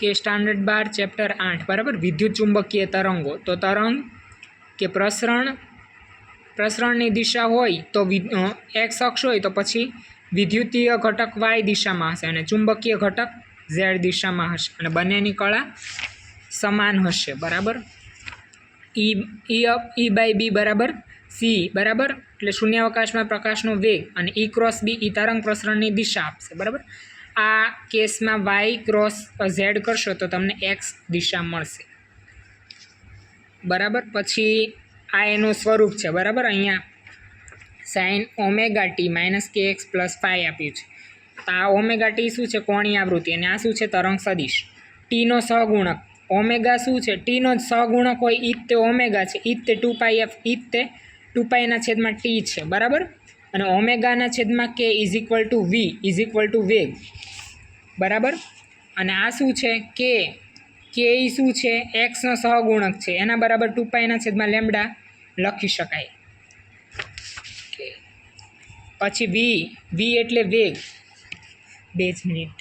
કે standard 12 chapter 8 બરાબર, વિદ્યુત ચુંબકીય તરંગો. તો તરંગ કે પ્રસરણની દિશા હોય તો એક્સ અક્ષ હોય તો પછી વિદ્યુતીય ઘટક વાય દિશામાં હશે અને ચુંબકીય ઘટક ઝેડ દિશામાં હશે અને બંનેની કળા સમાન હશે બરાબર. ઈ બાય બી બરાબર સી બરાબર, એટલે શૂન્યાવકાશમાં પ્રકાશનો વેગ, અને ઈ ક્રોસ બી ઈ તરંગ પ્રસરણની દિશા આપશે બરાબર. આ કેસમાં વાય ક્રોસ ઝેડ કરશો તો તમને એક્સ દિશા મળશે બરાબર. પછી આ એનું સ્વરૂપ છે બરાબર. અહીંયા સાઇન ઓમેગા ટી માઇનસ કે એક્સ પ્લસ ફાઈ આપ્યું છે. તો આ ઓમેગા ટી શું છે? કોણીય આવૃત્તિ, અને આ શું છે? તરંગ સદિશ. ટીનો સહગુણક ઓમેગા શું છે? ટીનો જ સહગુણક હોય ઈ તે ઓમેગા છે, ઈ તે 2π એફ, ઈ તે 2πના છેદમાં ટી છે બરાબર. અને ઓમેગાના છેદમાં કે is equal to V is equal to વેગ બરાબર. અને આ શું છે? કે ઈ શું છે? એક્સનો સહગુણક છે, એના બરાબર 2πના છેદમાં લેમ્બડા લખી શકાય. પછી વી એટલે વેગ, 2 minute.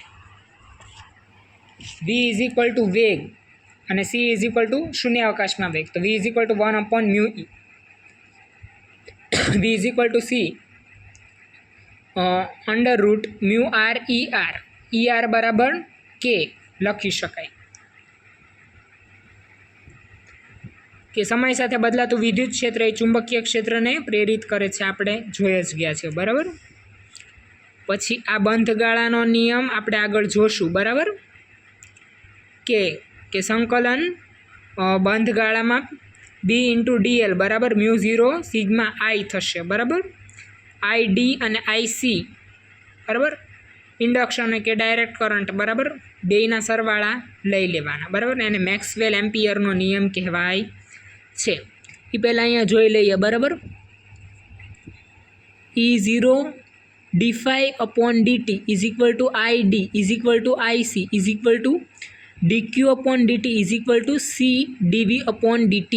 V is equal to વેગ અને સી ઇઝ ઇક્વલ ટુ શૂન્યાવકાશમાં વેગ. તો V is equal to 1/μ E. V is equal to C √μr ER બરાબર કે લખી શકાય. કે સમય સાથે બદલાતું વિદ્યુત ક્ષેત્ર એ ચુંબકીય ક્ષેત્રને પ્રેરિત કરે છે, આપણે જોઈ જ ગયા છે બરાબર. પછી આ બંધગાળાનો નિયમ આપણે આગળ જોશું બરાબર. કે સંકલન બંધગાળામાં બી ઇન્ટુ ડીએલ બરાબર μ0 સિગ્મા આઈ થશે બરાબર. આઈ ડી અને આઈ સી બરાબર, ઇન્ડક્શન કે ડાયરેક્ટ કરંટ બરાબર, બેયના સરવાળા લઈ લેવાના બરાબર. એને મેક્સવેલ એમ્પિયરનો નિયમ કહેવાય છે. એ પહેલાં અહીંયા જોઈ લઈએ બરાબર. E0 dφ/dt is equal two I D is equal two I C is equal two dq/dt is equal to C dv/dt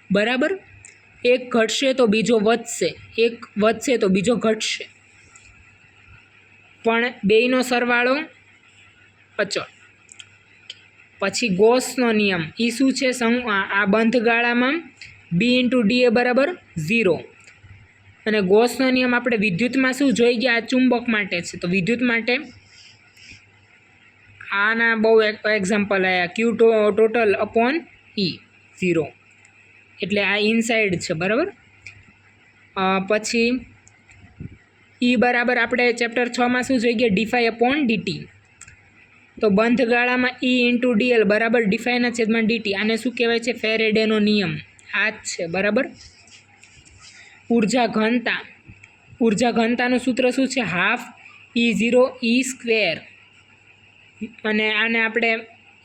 બરાબર. એક ઘટશે તો બીજો વધશે, એક વધશે તો બીજો ઘટશે, પણ બેયનો સરવાળો અચળ. પછી ગોસનો નિયમ એ શું છે? આ બંધગાળામાં બી ઇન્ટુ ડીએ બરાબર 0. અને ગોસનો નિયમ આપણે વિદ્યુતમાં શું જોઈ ગયા? આ ચુંબક માટે છે. તો વિદ્યુત માટે આના બહુ એક્ઝામ્પલ આવ્યા, ક્યુ ટોટલ અપોન ઈ 0, એટલે આ ઇનસાઇડ છે બરાબર. પછી ઈ બરાબર આપણે ચેપ્ટર 6માં શું જોઈ ગયા? dφ/dt. તો બંધગાળામાં ઈ ઇન્ટુ ડીએલ બરાબર dφના છેદમાં dt. આને શું કહેવાય છે? ફેરેડેનો નિયમ. આ જ છે બરાબર. ઉર્જા ઘનતાનું સૂત્ર શું છે? ½E0E². અને આને આપણે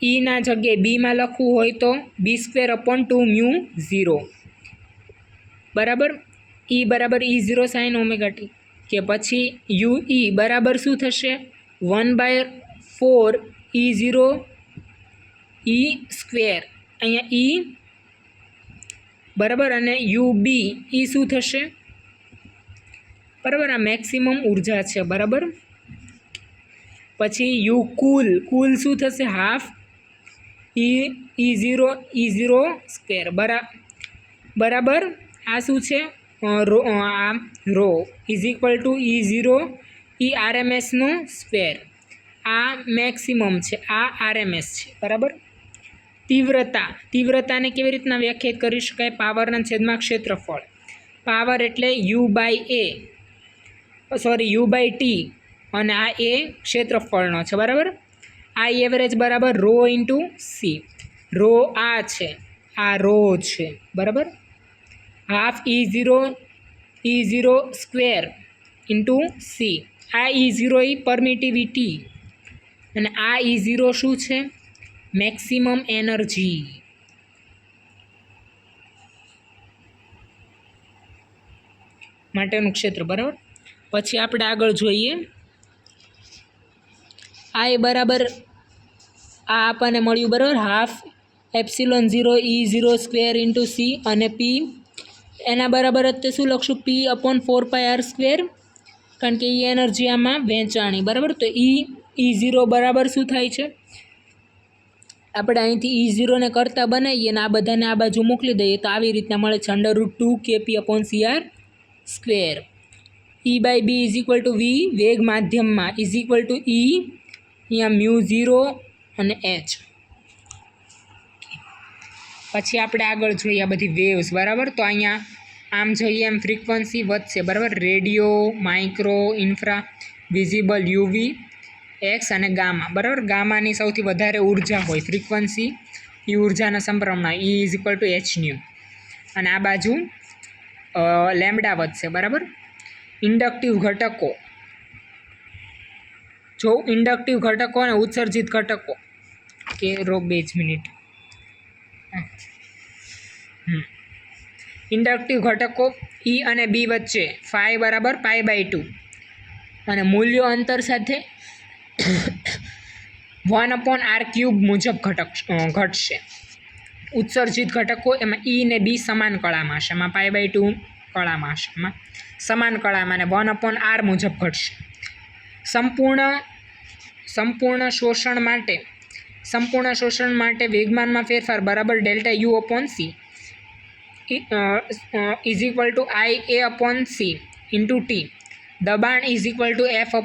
ઈના જગ્યાએ બીમાં લખવું હોય તો B²/2μ0 બરાબર. ઈ બરાબર E0 sin ઓમેગા ટી. કે પછી UE બરાબર શું થશે? 1/4E0E². અહીંયા ઈ બરાબર, અને UB ઈ શું થશે બરાબર? આ મેક્સિમમ ઉર્જા છે બરાબર. પછી યુ કુલ શું થશે? ½E0E². બરાબર. આ શું છે? Rho is equal to E0 RMSનો સ્ક્વેર. આ મેક્સિમમ છે, આ RMS છે બરાબર. તીવ્રતાને કેવી રીતના વ્યાખ્યાયિત કરી શકાય? પાવરના છેદમાં ક્ષેત્રફળ. પાવર એટલે U/T, અને આ એ ક્ષેત્રફળનો છે બરાબર. આ એવરેજ બરાબર રો ઇન્ટુ સી. રો આ છે, આ રો છે બરાબર. ½ E0² ઇન્ટુ સી. આ E0 એ પરમિટિવિટી, અને આ E0 શું છે? Maximum energy. માટેનું ક્ષેત્ર બરાબર. પછી આપણે આગળ જોઈએ. આ બરાબર આ આપણને મળ્યું બરાબર ½ε0E0² ઇન્ટુ સી, અને પી એના બરાબર જ તે શું લખશું? P/4πr², કારણ કે એ એનર્જી આમાં વહેંચાણી બરાબર. તો ઈ E0 બરાબર શું થાય છે, આપણે અહીંથી E0ને કરતાં બનાવીએ અને આ બધાને આ બાજુ મોકલી દઈએ તો આવી રીતના મળે છે √2kp/cr². E/b is equal two v, વેગ માધ્યમમાં ઇઝ ઇક્વલ ટુ E, અહીંયા μ0 અને h. પછી આપણે આગળ જોઈએ આ બધી વેવ્સ, બરાબર. તો અહીંયા આમ જોઈએ એમ ફ્રીક્વન્સી વધશે, બરાબર. Radio, micro, infra, visible, UV, x અને ગામા, બરાબર. ગામાની સૌથી વધારે ઉર્જા હોય ફ્રીક્વન્સી, એ ઉર્જાના સંપ્રમાણમાં E is equal two hν. અને આ બાજુ લેમ્ડા વધશે, બરાબર. ઇન્ડક્ટિવ ઘટકો, જો ઇન્ડક્ટિવ ઘટકો અને ઉત્સર્જિત ઘટકો કે રોક 2 મિનિટ. ઇન્ડક્ટિવ ઘટકો E અને B વચ્ચે ફાઈ બરાબર π/2 અને મૂલ્યો અંતર સાથે 1/r³ મુજબ ઘટશે. ઉત્સર્જિત ઘટકો એમાં E ને B સમાન કળામાં હશે, એમાં π/2 કળામાં હશે, એમાં સમાન કળામાં અને 1/r મુજબ ઘટશે. સંપૂર્ણ શોષણ માટે વેગમાનમાં ફેરફાર બરાબર ΔU/c is equal to IA/c into T. દબાણ is equal to F/A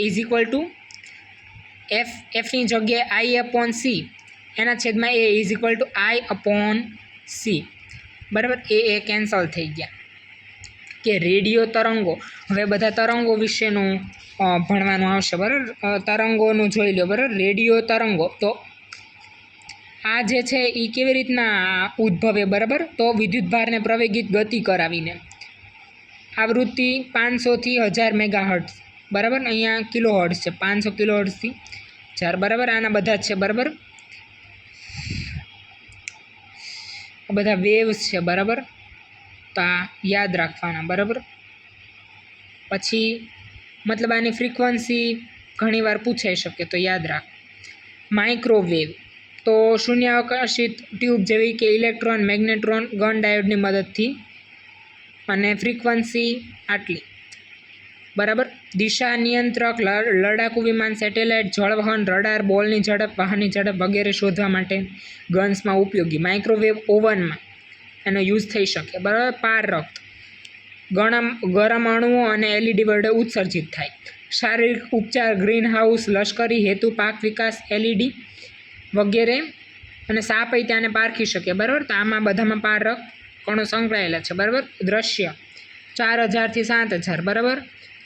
is equal to Fની જગ્યાએ I/c એના છેદમાં A is equal two I/c, બરાબર. એ કેન્સલ થઈ ગયા. કે રેડિયો તરંગો, હવે બધા તરંગો વિશેનું ભણવાનું આવશે, બરાબર. તરંગોનું જોઈ લો, બરાબર. રેડિયો તરંગો, તો આ જે છે એ કેવી રીતના ઉદ્ભવે, બરાબર. તો વિદ્યુતભારને પ્રવેગિત ગતિ કરાવીને. આવૃત્તિ 500 થી 1000 મેગાહર્ટ્ઝ, બરાબર. અહીંયા કિલોહર્ટ્ઝ છે, 500 કિલોહર્ટ્ઝથી 1000, બરાબર. આના બધા જ છે, બરાબર. આ બધા વેવ્સ છે, બરાબર. તો આ યાદ રાખવાના, બરાબર. પછી મતલબ આની ફ્રીક્વન્સી ઘણીવાર પૂછાઈ શકે, તો યાદ રાખ. માઇક્રોવેવ, તો શૂન્યાવકાશિત ટ્યુબ જેવી કે ઇલેક્ટ્રોન, મેગ્નેટ્રોન, ગન ડાયોડની મદદથી, અને ફ્રીક્વન્સી આટલી, બરાબર. દિશા નિયંત્રક, લડાકુ વિમાન, સેટેલાઇટ, જળવહન, રડાર, બોલની ઝડપ, વાહનની ઝડપ વગેરે શોધવા માટે ગન્સમાં ઉપયોગી. માઇક્રોવેવ ઓવનમાં એનો યુઝ થઈ શકે, બરાબર. પાર રક્ત, ગરમ અણુઓ અને LED વડે ઉત્સર્જિત થાય. શારીરિક ઉપચાર, ગ્રીન હાઉસ, લશ્કરી હેતુ, પાક વિકાસ, LED વગેરે, અને સાપ ત્યાંને પારખી શકે, બરાબર. તો આમાં બધામાં પાર રક્ત કણો સંકળાયેલા છે, બરાબર. દ્રશ્ય 4000 થી 7000, બરાબર.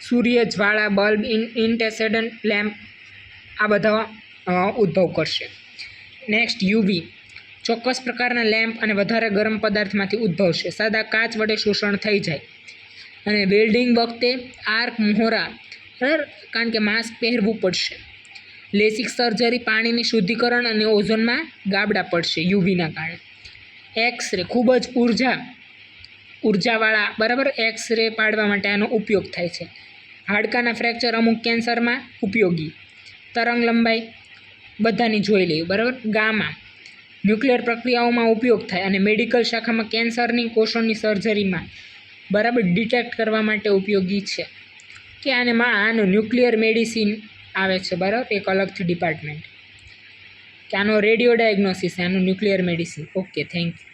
સૂર્ય જ્વાળા, બલ્બ, ઇન્ટેન્સેડન્ટ લેમ્પ, આ બધા ઉદ્ભવ કરશે. નેક્સ્ટ યુવી, ચોક્કસ પ્રકારના લેમ્પ અને વધારે ગરમ પદાર્થમાંથી ઉદ્ભવશે. સાદા કાચ વડે શોષણ થઈ જાય. અને વેલ્ડિંગ વખતે આર્ક મોહરા, બરાબર, કારણ કે માસ્ક પહેરવું પડશે. લેસિક સર્જરી, પાણીની શુદ્ધિકરણ અને ઓઝોનમાં ગાબડા પડશે યુવીના કારણે. એક્સ-રે, ખૂબ જ ઉર્જાવાળા, બરાબર, એક્સ-રે પાડવા માટે આનો ઉપયોગ થાય છે. હાડકાના ફ્રેક્ચર અમુક કેન્સરમાં ઉપયોગી. તરંગ લંબાઈ બધાની જોઈ લેવી, બરાબર. ગામા, ન્યુક્લિયર પ્રક્રિયાઓમાં ઉપયોગ થાય અને મેડિકલ શાખામાં કેન્સરની કોષોની સર્જરીમાં, બરાબર, ડિટેક્ટ કરવા માટે ઉપયોગી છે. કે આનું ન્યુક્લિયર મેડિસિન આવે છે, બરાબર, એક અલગથી ડિપાર્ટમેન્ટ. કે આનો રેડિયો ડાયગ્નોસિસ, આનું nuclear medicine. Okay, thank you.